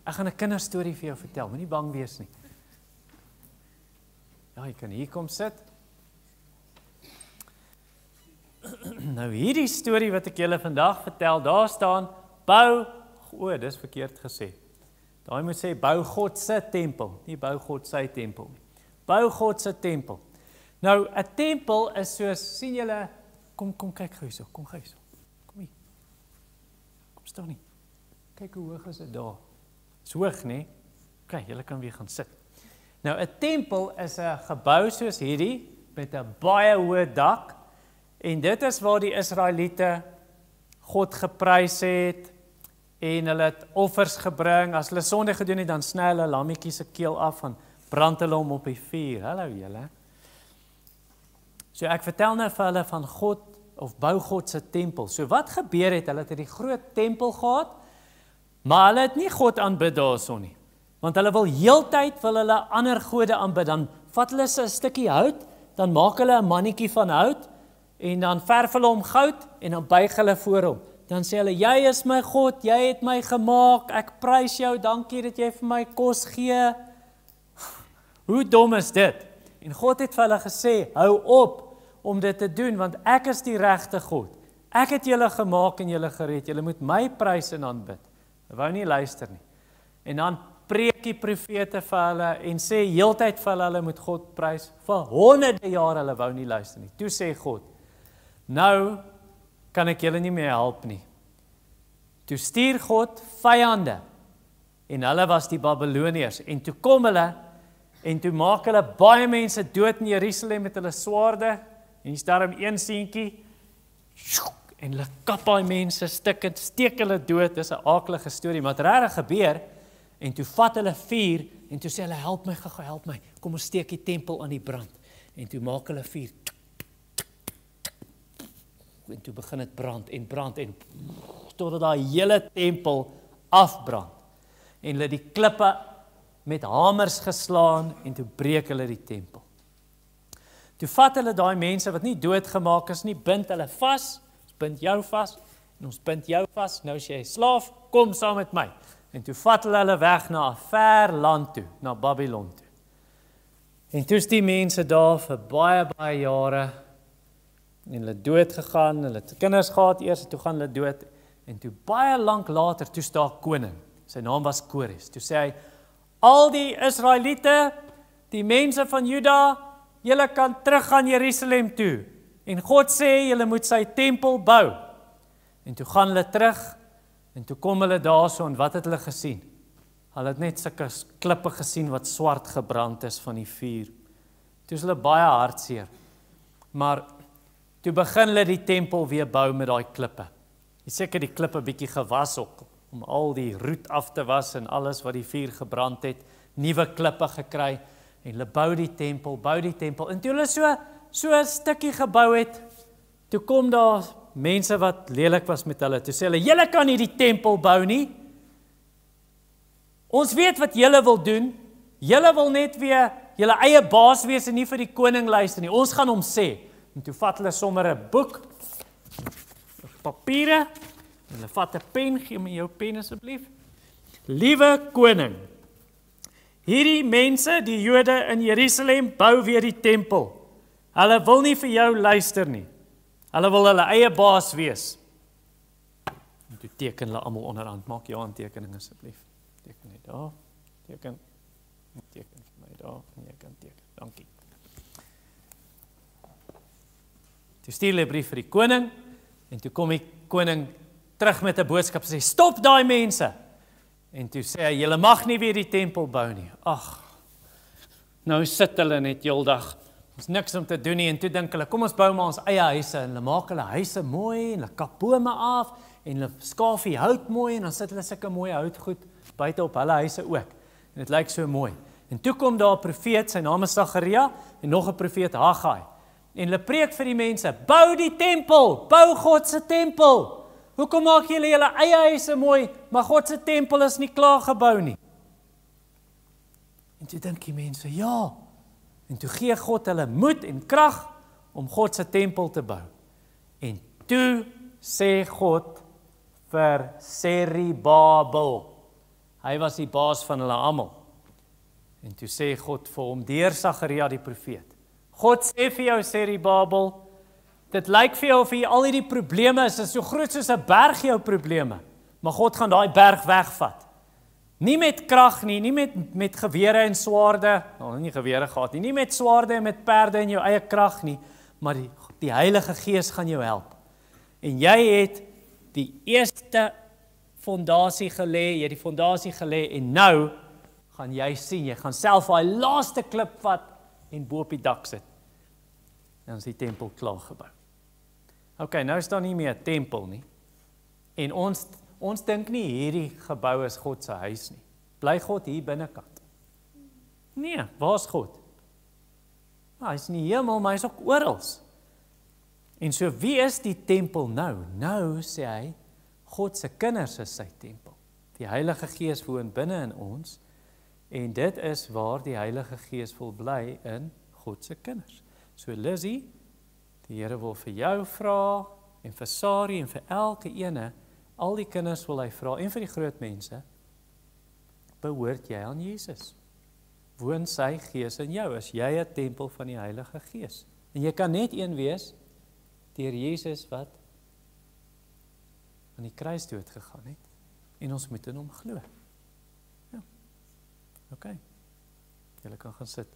Ek gaan 'n kinderstorie vir jou vertel, moenie bang wees nie. Ja, jy kan hier kom sit. Nou hierdie storie wat ek julle vandag vertel, daar staan, bou, dis verkeerd gesê. Daai moet sê, bou God se tempel, nie bou God sy tempel nie. Bou God se tempel. Nou, 'n tempel is soos, sien julle, kom kyk gou hierso, kom gou hierso. Kom hier. Kom staan nie. Kyk hoe hoog is dit daar. Dis hoog, nê? OK, julle kan weer gaan sit. Nou, 'n tempel is 'n gebou soos hierdie met 'n baie hoë dak en dit is waar die Israeliete God geprys het en hulle het offers gebring. As hulle sonde gedoen het, dan sny hulle lammetjie se keel af en brand hulle hom op die vuur. Hallo julle. So ek vertel nou vir hulle van God, of bou God se tempel. So wat gebeur het, hulle het 'n groot tempel gehad, maar hulle het nie God aanbid daarson nie. Want hulle wil heeltyd hulle ander gode aanbid. Dan vat hulle 'n stukkie hout, dan maak hulle 'n mannetjie van hout, en dan verf hulle hom goud, en dan buig hulle voor hom. Dan sê hulle, jy is my God, jy het my gemaak, ek prys jou, dankie dat jy vir my kos gee. Hoe dom is dit? En God het vir hulle gesê, hou op om dit te doen, want ek is die regte God. Ek het julle gemaak en julle gered, julle moet my prys en aanbid. Hulle wou nie luister nie. En dan preek die profete vir hulle en sê heeltyd vir hulle moet God prys. Vir honderde jare hulle wou nie luister nie. Toe sê God, nou kan ek julle nie meer help nie. Toe stuur God vyande en hulle was die Babiloniërs en toe kom hulle en toe maak hulle baie mense dood in Jerusalem met hulle swaarde en hier's daarom een seentjie en hulle kap daai mense stukkend, steek hulle dood. Dis 'n aaklige storie, maar het regtig gebeur en toe vat hulle vuur en toe sê hulle help my gou, help my. Kom ons steek die tempel aan die brand. En toe maak hulle vuur en toe begin dit brand en totdat daai hele tempel afbrand. En hulle die klippe met hamers geslaan en toe breek hulle die tempel. Toe vat hulle daai mense wat nie doodgemaak is nie, bind hulle vas, ons bind jou vas en ons bind jou vas, nou as jy slaaf, kom saam met my. En toe vat hulle weg na 'n ver land toe, na Babylon toe. En toe is die mense daar vir baie jare en hulle dood gegaan, hulle het kinders gehad eers, toe gaan hulle dood, en toe baie lank later, toe staan koning, sy naam was Kores, toe sê hy, al die Israeliete, die mense van Juda, julle kan teruggaan Jerusalem toe, en God sê, julle moet sy tempel bou, en toe gaan hulle terug, en toe kom hulle daarso, en wat het hulle gesien? Hulle het net sulke klippe gesien, wat swart gebrand is van die vuur, toe is hulle baie hartseer, maar toe begin hulle die tempel weer bou met daai klippe. Jy seker die klippe bietjie gewas ook, om al die roet af te was en alles wat die vuur gebrand het, nuwe klippe gekry, en hulle bou die tempel, en toe hulle so 'n stukkie gebou het, toe kom daar mense wat lelik was met hulle, toe sê hulle, julle kan nie die tempel bou nie, ons weet wat julle wil doen, julle wil net weer julle eie baas wees en nie vir die koning luister nie, ons gaan hom sê. En toe vat hulle sommer 'n boek, papiere, en hulle vat 'n pen, gee my jou pen asseblief. Liewe koning, hierdie mense, die Jode in Jerusalem, bou weer die tempel. Hulle wil nie vir jou luister nie. Hulle wil hulle eie baas wees. En toe teken hulle almal onderhand, maak jou aantekening asseblief. Teken net daar, teken vir my daar, en jy kan teken, dankie. Toe stuur hulle 'n brief vir die koning, en toe kom die koning terug met 'n boodskap en sê, stop daai mense. En toe sê hy, julle mag nie weer die tempel bou nie. Ag, nou sit hulle net heeldag, ons niks om te doen nie, en toe dink hulle, kom ons bou maar ons eie huise, en hulle maak hulle huise mooi, en hulle kap bome af, en hulle skaaf die hout mooi, en dan sit hulle sulke mooi houtgoed buite op hulle huise ook, en dit lyk so mooi. En toe kom daar 'n profeet, sy naam is Sagaria, en nog 'n profeet Haggai, en hulle preek vir die mense, bou die tempel, bou God se tempel. Hoekom maak julle julle eie huise mooi, maar God se tempel is nie klaar gebou nie? En toe dink die mense, ja, en toe gee God hulle moed en krag om God se tempel te bou. En toe sê God vir Zerubabel, Hy was die baas van hulle almal. En toe sê God vir hom deur Sagaria die profeet. God sê vir jou, sê die Babel, dit lyk vir jou of hier al hierdie probleme is so groot soos 'n berg jou probleme. Maar God gaan daai berg wegvat. Nie met krag nie, nie met gewere en swaarde, nie gewere gehad nie met swaarde en met perde en jou eie krag nie, maar die Heilige Gees gaan jou help. En jy het die eerste fondasie gelê, jy het die fondasie gelê en nou gaan jy sien, jy gaan self daai laaste klip vat en bo op die dak sit. Dan is die tempel klaar gebou. OK, nou is daar nie meer 'n tempel nie. En ons dink nie hierdie gebou is God se huis nie. Bly God hier binnekant? Nee, waar's God? Hy is in die hemel, maar hy is ook oral. En so wie is die tempel nou? Nou sê hy, God se kinders is sy tempel. Die Heilige Gees woon binne in ons en dit is waar die Heilige Gees wil bly in God se kinders. So Lizzie, die Here wil vir jou vra en vir Sari en vir elke ene, al die kinders wil hy vra en vir die groot mense, behoort jy aan Jesus? Woon sy Gees in jou? Is jy 'n tempel van die Heilige Gees? En jy kan net een wees deur Jesus wat aan die kruis dood gegaan het en ons moet in hom glo. Ja. OK. Julle kan gaan sit.